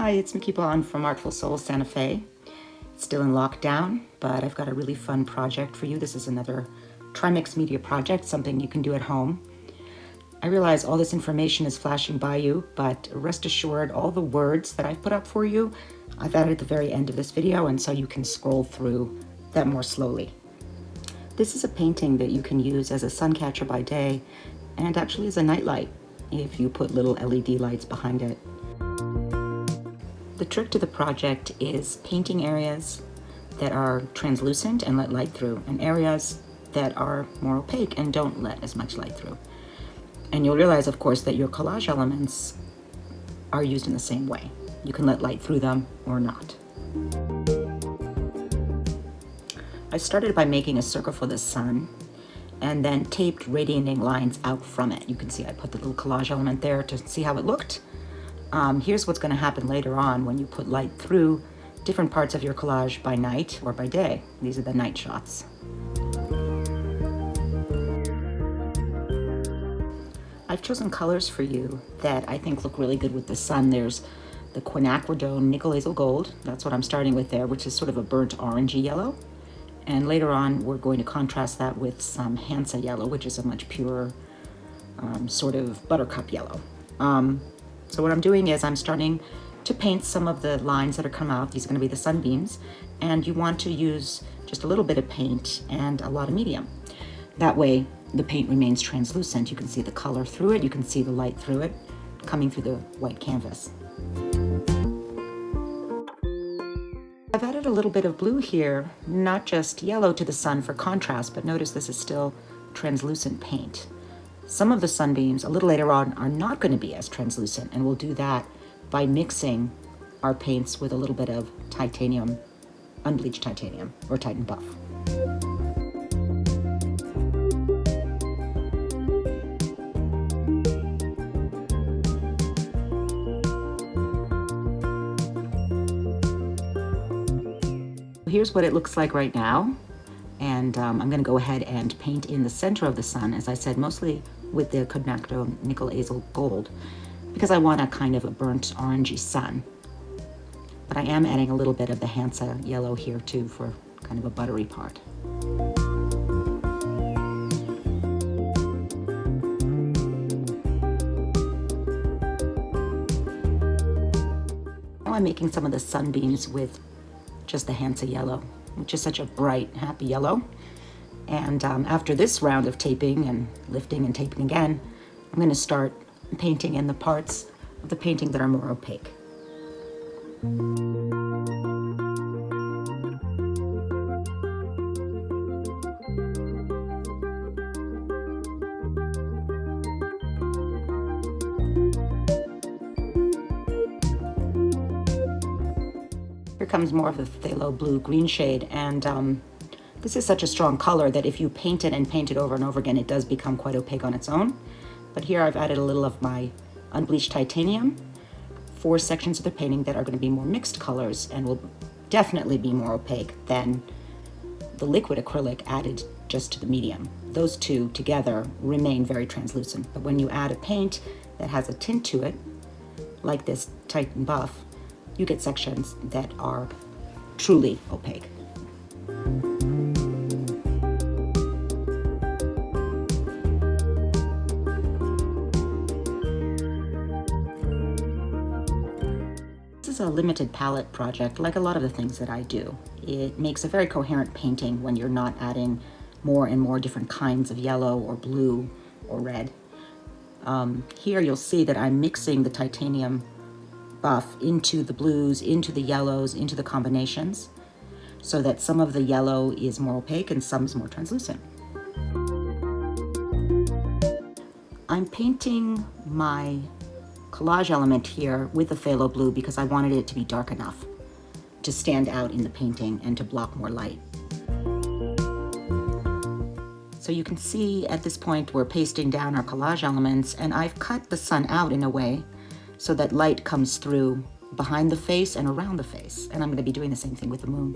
Hi, it's Mickey Bond from Artful Soul, Santa Fe. Still in lockdown, but I've got a really fun project for you. This is another Trimix Media project, something you can do at home. I realize all this information is flashing by you, but rest assured, all the words that I've put up for you, I've added at the very end of this video, and so you can scroll through that more slowly. This is a painting that you can use as a sun catcher by day, and actually as a nightlight if you put little LED lights behind it. The trick to the project is painting areas that are translucent and let light through, and areas that are more opaque and don't let as much light through. And you'll realize, of course, that your collage elements are used in the same way. You can let light through them or not. I started by making a circle for the sun and then taped radiating lines out from it. You can see I put the little collage element there to see how it looked. Here's what's going to happen later on when you put light through different parts of your collage by night or by day. These are the night shots. I've chosen colors for you that I think look really good with the sun. There's the quinacridone nickel azel gold. That's what I'm starting with there, which is sort of a burnt orangey yellow. And later on, we're going to contrast that with some Hansa yellow, which is a much purer sort of buttercup yellow. So what I'm doing is I'm starting to paint some of the lines that are come out. These are going to be the sunbeams, and you want to use just a little bit of paint and a lot of medium. That way the paint remains translucent. You can see the color through it, you can see the light through it coming through the white canvas. I've added a little bit of blue here, not just yellow to the sun for contrast, but notice this is still translucent paint. Some of the sunbeams a little later on are not going to be as translucent, and we'll do that by mixing our paints with a little bit of titanium, unbleached titanium, or Titan Buff. Here's what it looks like right now. And I'm going to go ahead and paint in the center of the sun, as I said, mostly with the quinacridone nickel azel gold, because I want a kind of a burnt orangey sun. But I am adding a little bit of the Hansa yellow here too for kind of a buttery part. Now I'm making some of the sunbeams with just the Hansa yellow, which is such a bright, happy yellow. And after this round of taping and lifting and taping again, I'm going to start painting in the parts of the painting that are more opaque. Here comes more of the phthalo blue green shade, and this is such a strong color that if you paint it and paint it over and over again, it does become quite opaque on its own. But here I've added a little of my unbleached titanium, 4 sections of the painting that are going to be more mixed colors and will definitely be more opaque than the liquid acrylic added just to the medium. Those two together remain very translucent, but when you add a paint that has a tint to it, like this Titan Buff, you get sections that are truly opaque. This is a limited palette project, like a lot of the things that I do. It makes a very coherent painting when you're not adding more and more different kinds of yellow or blue or red. Here you'll see that I'm mixing the titanium buff into the blues, into the yellows, into the combinations, so that some of the yellow is more opaque and some is more translucent. I'm painting my collage element here with the phthalo blue because I wanted it to be dark enough to stand out in the painting and to block more light. So you can see at this point we're pasting down our collage elements, and I've cut the sun out in a way so that light comes through behind the face and around the face. And I'm going to be doing the same thing with the moon.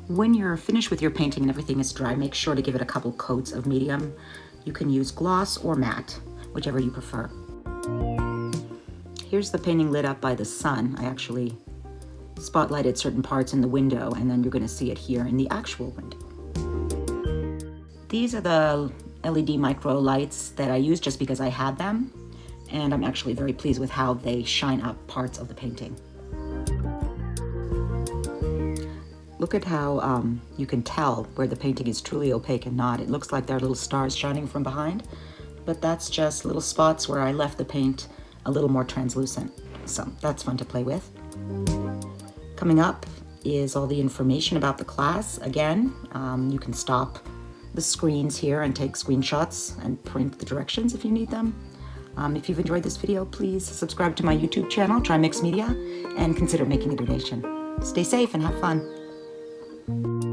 When you're finished with your painting and everything is dry, make sure to give it a couple coats of medium. You can use gloss or matte, whichever you prefer. here's the painting lit up by the sun. I actually spotlighted certain parts in the window, and then you're going to see it here in the actual window. These are the LED micro lights that I used just because I had them, and I'm actually very pleased with how they shine up parts of the painting. Look at how you can tell where the painting is truly opaque and not. It looks like there are little stars shining from behind, but that's just little spots where I left the paint a little more translucent. So that's fun to play with. Coming up is all the information about the class. Again, you can stop the screens here and take screenshots and print the directions if you need them. If you've enjoyed this video, please subscribe to my YouTube channel, Try Mix Media, and consider making a donation. Stay safe and have fun.